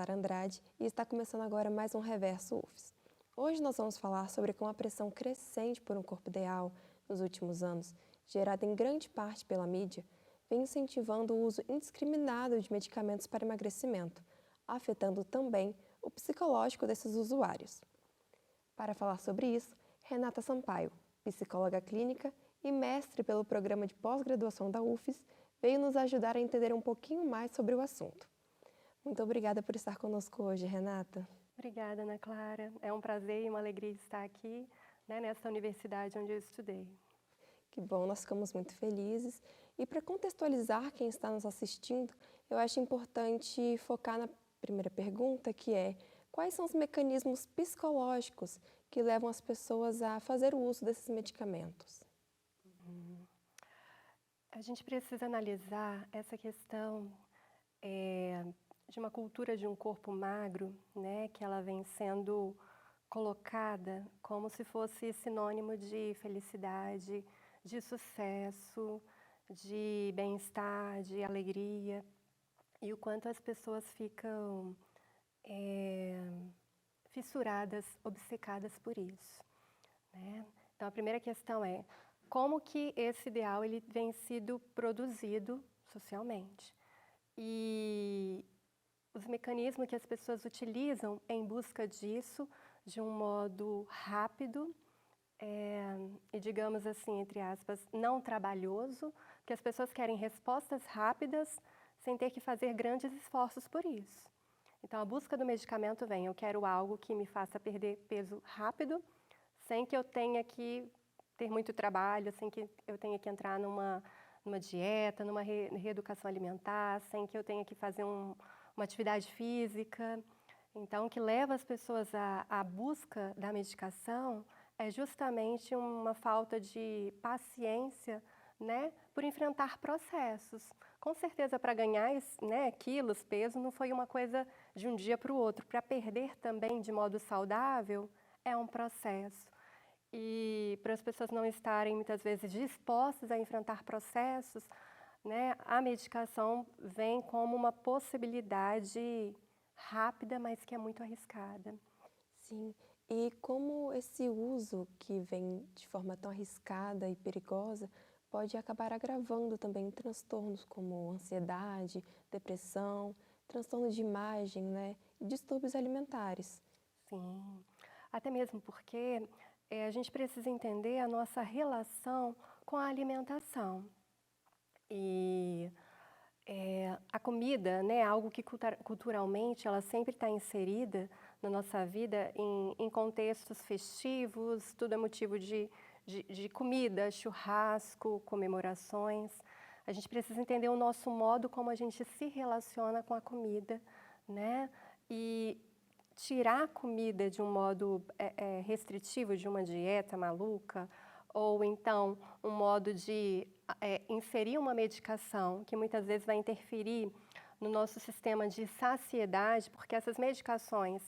Clara Andrade e está começando agora mais um Reverso UFES. Hoje nós vamos falar sobre como a pressão crescente por um corpo ideal nos últimos anos, gerada em grande parte pela mídia, vem incentivando o uso indiscriminado de medicamentos para emagrecimento, afetando também o psicológico desses usuários. Para falar sobre isso, Renata Sampaio, psicóloga clínica e mestre pelo programa de pós-graduação da UFES, veio nos ajudar a entender um pouquinho mais sobre o assunto. Muito obrigada por estar conosco hoje, Renata. Obrigada, Ana Clara. É um prazer e uma alegria estar aqui, nessa universidade onde eu estudei. Que bom, nós ficamos muito felizes. E para contextualizar quem está nos assistindo, eu acho importante focar na primeira pergunta, que é: quais são os mecanismos psicológicos que levam as pessoas a fazer o uso desses medicamentos? A gente precisa analisar essa questão de uma cultura de um corpo magro, que ela vem sendo colocada como se fosse sinônimo de felicidade, de sucesso, de bem-estar, de alegria, e o quanto as pessoas ficam fissuradas, obcecadas por isso, Então, a primeira questão é como que esse ideal ele vem sido produzido socialmente. E os mecanismos que as pessoas utilizam em busca disso de um modo rápido e, digamos assim, entre aspas, não trabalhoso, porque as pessoas querem respostas rápidas sem ter que fazer grandes esforços por isso. Então, a busca do medicamento vem: eu quero algo que me faça perder peso rápido, sem que eu tenha que ter muito trabalho, sem que eu tenha que entrar numa dieta, numa reeducação alimentar, sem que eu tenha que fazer uma atividade física. Então, o que leva as pessoas à busca da medicação é justamente uma falta de paciência, por enfrentar processos. Com certeza, para ganhar quilos, peso, não foi uma coisa de um dia para o outro. Para perder também de modo saudável, é um processo. E para as pessoas não estarem, muitas vezes, dispostas a enfrentar processos, a medicação vem como uma possibilidade rápida, mas que é muito arriscada. Sim, e como esse uso que vem de forma tão arriscada e perigosa pode acabar agravando também transtornos como ansiedade, depressão, transtornos de imagem, e distúrbios alimentares. Sim, até mesmo porque a gente precisa entender a nossa relação com a alimentação. E a comida, algo que culturalmente ela sempre está inserida na nossa vida em contextos festivos, tudo é motivo de comida, churrasco, comemorações. A gente precisa entender o nosso modo como a gente se relaciona com a comida, E tirar a comida de um modo restritivo, de uma dieta maluca, ou então um modo de inserir uma medicação que muitas vezes vai interferir no nosso sistema de saciedade, porque essas medicações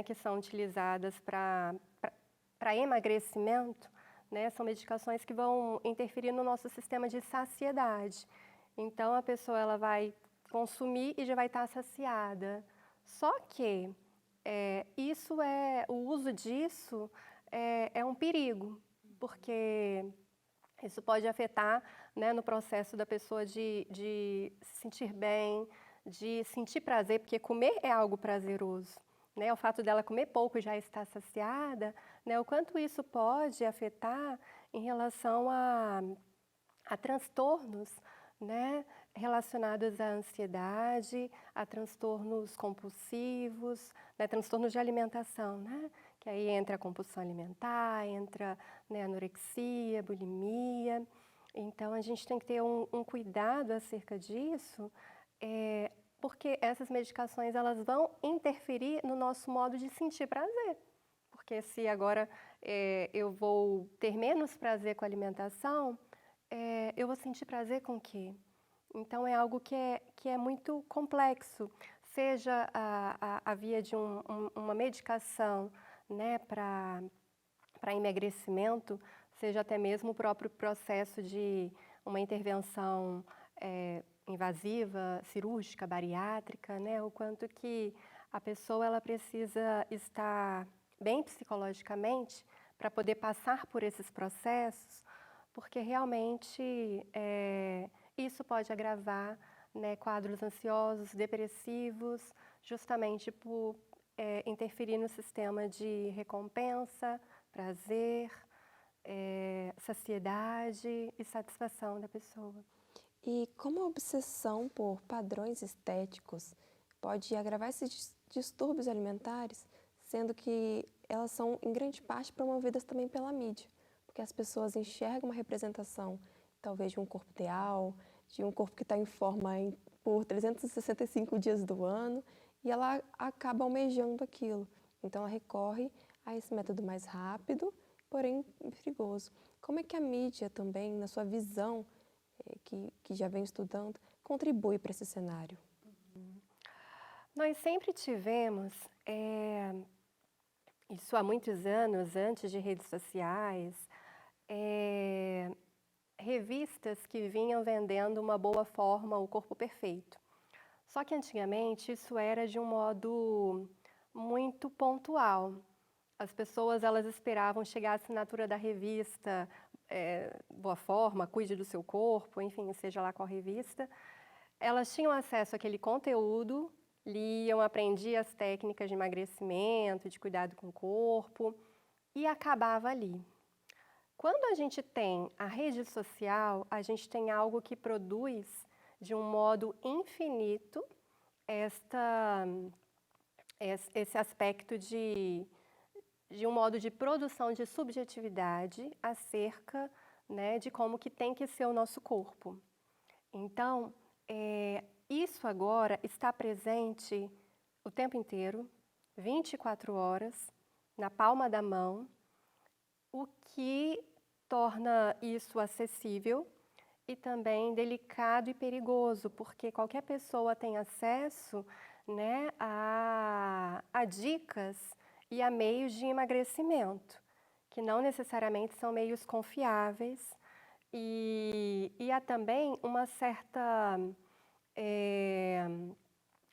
que são utilizadas para emagrecimento, são medicações que vão interferir no nosso sistema de saciedade. Então, a pessoa ela vai consumir e já vai estar saciada. Só que o uso disso é um perigo, porque isso pode afetar no processo da pessoa de se sentir bem, de sentir prazer, porque comer é algo prazeroso. O fato dela comer pouco e já estar saciada, o quanto isso pode afetar em relação a transtornos relacionados à ansiedade, a transtornos compulsivos, transtornos de alimentação, que aí entra a compulsão alimentar, entra anorexia, bulimia. Então, a gente tem que ter um cuidado acerca disso, porque essas medicações elas vão interferir no nosso modo de sentir prazer. Porque se agora eu vou ter menos prazer com a alimentação, eu vou sentir prazer com o quê? Então, é algo que é muito complexo, seja a via de uma medicação para emagrecimento, seja até mesmo o próprio processo de uma intervenção invasiva, cirúrgica, bariátrica, o quanto que A pessoa ela precisa estar bem psicologicamente para poder passar por esses processos, porque realmente isso pode agravar, né, quadros ansiosos, depressivos, justamente por interferir no sistema de recompensa, prazer, saciedade e satisfação da pessoa. E como a obsessão por padrões estéticos pode agravar esses distúrbios alimentares, sendo que elas são, em grande parte, promovidas também pela mídia, porque as pessoas enxergam uma representação, talvez, de um corpo ideal, de um corpo que está em forma por 365 dias do ano, e ela acaba almejando aquilo. Então, ela recorre a esse método mais rápido, porém perigoso. Como é que a mídia também, na sua visão, que já vem estudando, contribui para esse cenário? Nós sempre tivemos, isso há muitos anos, antes de redes sociais, revistas que vinham vendendo uma boa forma, o corpo perfeito. Só que antigamente isso era de um modo muito pontual. As pessoas elas esperavam chegar a assinatura da revista, Boa Forma, Cuide do Seu Corpo, enfim, seja lá qual revista. Elas tinham acesso àquele conteúdo, liam, aprendiam as técnicas de emagrecimento, de cuidado com o corpo e acabava ali. Quando a gente tem a rede social, a gente tem algo que produz de um modo infinito esse aspecto de um modo de produção de subjetividade acerca, né, de como que tem que ser o nosso corpo. Então, isso agora está presente o tempo inteiro, 24 horas, na palma da mão, o que torna isso acessível e também delicado e perigoso, porque qualquer pessoa tem acesso, né, a dicas e a meios de emagrecimento, que não necessariamente são meios confiáveis, e há também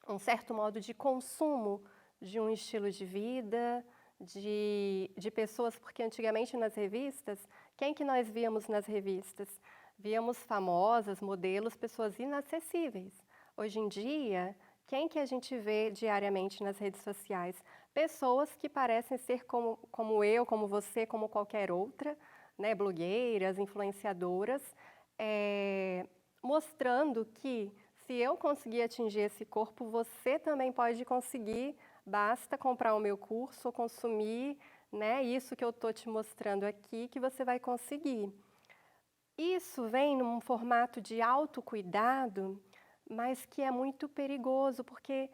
um certo modo de consumo de um estilo de vida, de pessoas, porque antigamente nas revistas, quem que nós víamos nas revistas? Víamos famosas, modelos, pessoas inacessíveis. Hoje em dia, quem que a gente vê diariamente nas redes sociais? Pessoas que parecem ser como eu, como você, como qualquer outra, né? Blogueiras, influenciadoras, mostrando que se eu conseguir atingir esse corpo, você também pode conseguir, basta comprar o meu curso ou consumir, né, isso que eu estou te mostrando aqui, que você vai conseguir. Isso vem num formato de autocuidado, mas que é muito perigoso, porque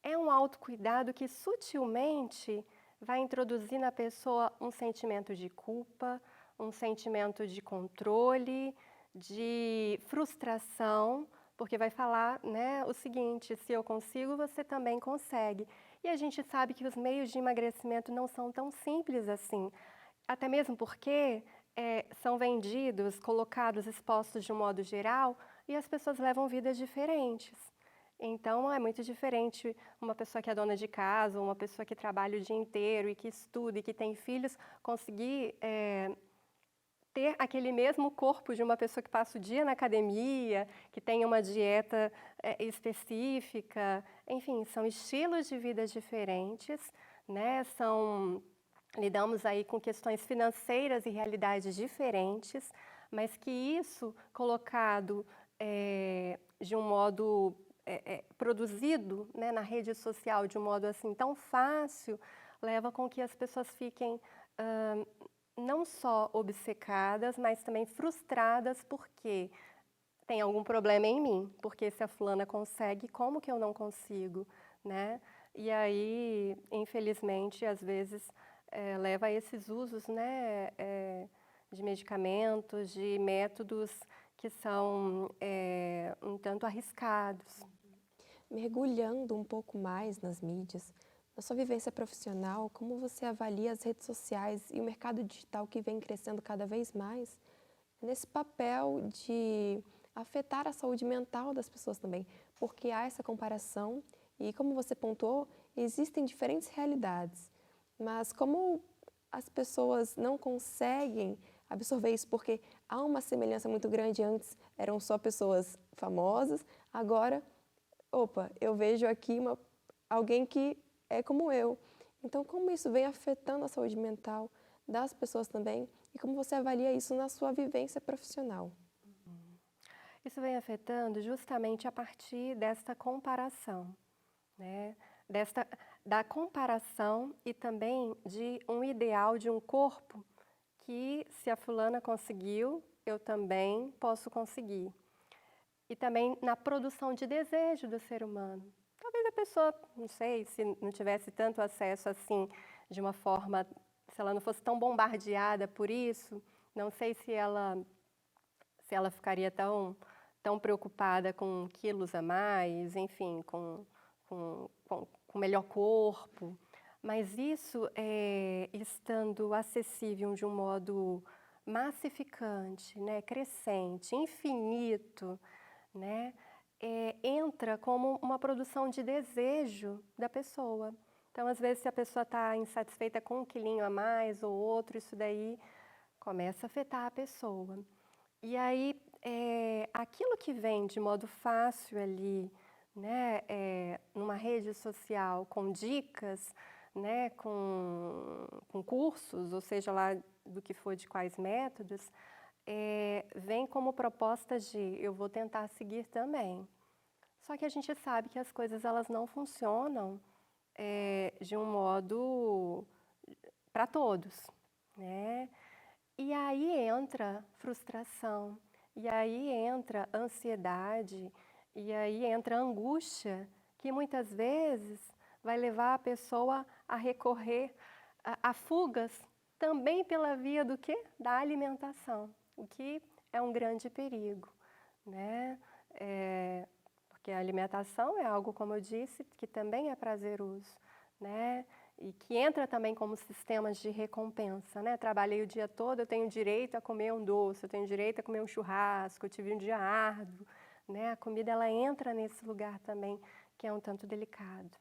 é um autocuidado que sutilmente vai introduzir na pessoa um sentimento de culpa, um sentimento de controle, de frustração, porque vai falar, né, o seguinte: se eu consigo, você também consegue. E a gente sabe que os meios de emagrecimento não são tão simples assim, até mesmo porque são vendidos, colocados, expostos de um modo geral, e as pessoas levam vidas diferentes. Então, é muito diferente uma pessoa que é dona de casa, uma pessoa que trabalha o dia inteiro e que estuda e que tem filhos, conseguir ter aquele mesmo corpo de uma pessoa que passa o dia na academia, que tem uma dieta específica. Enfim, são estilos de vida diferentes, né? Lidamos aí com questões financeiras e realidades diferentes, mas que isso, colocado de um modo produzido, né, na rede social de um modo assim tão fácil, leva com que as pessoas fiquem não só obcecadas, mas também frustradas porque tem algum problema em mim, porque se a fulana consegue, como que eu não consigo, né? E aí, infelizmente, às vezes leva a esses usos, né, de medicamentos, de métodos que são um tanto arriscados. Mergulhando um pouco mais nas mídias, na sua vivência profissional, como você avalia as redes sociais e o mercado digital que vem crescendo cada vez mais nesse papel de afetar a saúde mental das pessoas também? Porque há essa comparação e, como você pontuou, existem diferentes realidades, mas como as pessoas não conseguem absorver isso porque há uma semelhança muito grande, antes eram só pessoas famosas, agora, opa, eu vejo aqui alguém que é como eu. Então, como isso vem afetando a saúde mental das pessoas também e como você avalia isso na sua vivência profissional? Isso vem afetando justamente a partir desta comparação, né? Desta, da comparação e também de um ideal de um corpo que, se a fulana conseguiu, eu também posso conseguir. E também na produção de desejo do ser humano. Talvez a pessoa, não sei, se não tivesse tanto acesso assim, de uma forma, se ela não fosse tão bombardeada por isso, não sei se ela ficaria tão preocupada com quilos a mais, enfim, com melhor corpo. Mas isso, estando acessível de um modo massificante, né, crescente, infinito, né, entra como uma produção de desejo da pessoa. Então, às vezes, se a pessoa está insatisfeita com um quilinho a mais ou outro, isso daí começa a afetar a pessoa. E aí, aquilo que vem de modo fácil ali, né, numa rede social, com dicas, né, com cursos, ou seja lá do que for, de quais métodos, vem como proposta de eu vou tentar seguir também. Só que a gente sabe que as coisas elas não funcionam de um modo para todos, né? E aí entra frustração, e aí entra ansiedade, e aí entra angústia, que muitas vezes vai levar a pessoa a recorrer a fugas também pela via do quê? Da alimentação, o que é um grande perigo, né? Porque a alimentação é algo, como eu disse, que também é prazeroso, né? E que entra também como sistemas de recompensa, né? Trabalhei o dia todo, eu tenho direito a comer um doce, eu tenho direito a comer um churrasco, eu tive um dia árduo, né? A comida, ela entra nesse lugar também, que é um tanto delicado.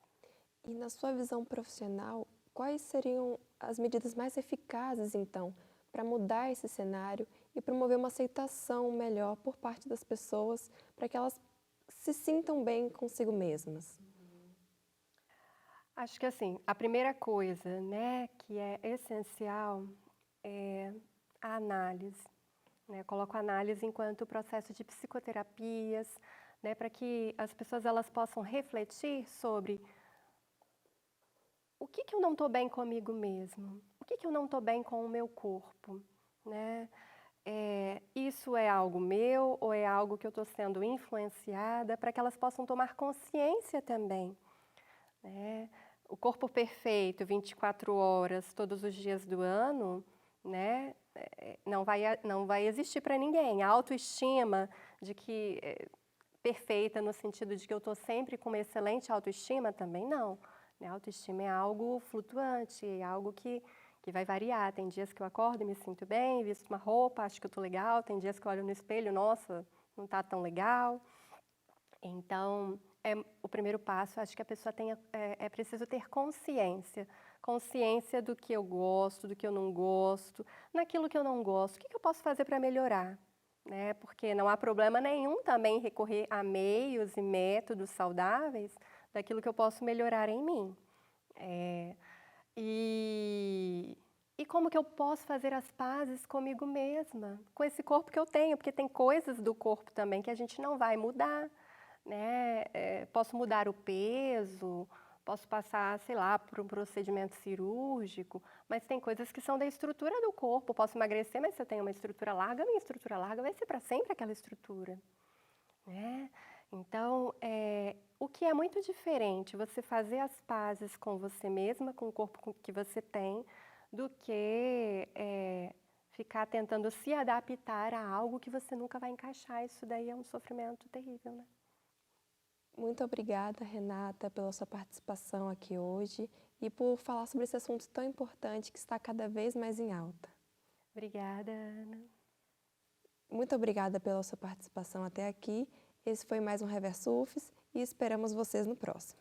E na sua visão profissional, quais seriam as medidas mais eficazes, então, para mudar esse cenário e promover uma aceitação melhor por parte das pessoas, para que elas se sintam bem consigo mesmas? Acho que assim, a primeira coisa, né, que é essencial é a análise, né? Eu coloco a análise enquanto processo de psicoterapias, né, para que as pessoas elas possam refletir sobre o que eu não estou bem comigo mesmo, o que eu não estou bem com o meu corpo, né? Isso é algo meu ou é algo que eu estou sendo influenciada, para que elas possam tomar consciência também, né? O corpo perfeito, 24 horas, todos os dias do ano, né? Não vai existir para ninguém. A autoestima de que perfeita no sentido de que eu estou sempre com uma excelente autoestima, também não, né? A autoestima é algo flutuante, é algo que vai variar. Tem dias que eu acordo e me sinto bem, visto uma roupa, acho que eu estou legal. Tem dias que eu olho no espelho, nossa, não está tão legal. Então, o primeiro passo, acho que a pessoa é preciso ter consciência. Consciência do que eu gosto, do que eu não gosto. Naquilo que eu não gosto, o que eu posso fazer para melhorar? Né? Porque não há problema nenhum também recorrer a meios e métodos saudáveis daquilo que eu posso melhorar em mim. E como que eu posso fazer as pazes comigo mesma, com esse corpo que eu tenho? Porque tem coisas do corpo também que a gente não vai mudar, né? Posso mudar o peso, posso passar, sei lá, por um procedimento cirúrgico, mas tem coisas que são da estrutura do corpo. Posso emagrecer, mas se eu tenho uma estrutura larga, minha estrutura larga vai ser para sempre aquela estrutura, né? Então, o que é muito diferente você fazer as pazes com você mesma, com o corpo que você tem, do que ficar tentando se adaptar a algo que você nunca vai encaixar. Isso daí é um sofrimento terrível, né? Muito obrigada, Renata, pela sua participação aqui hoje e por falar sobre esse assunto tão importante que está cada vez mais em alta. Obrigada, Ana. Muito obrigada pela sua participação até aqui. Esse foi mais um Reverso UFES e esperamos vocês no próximo.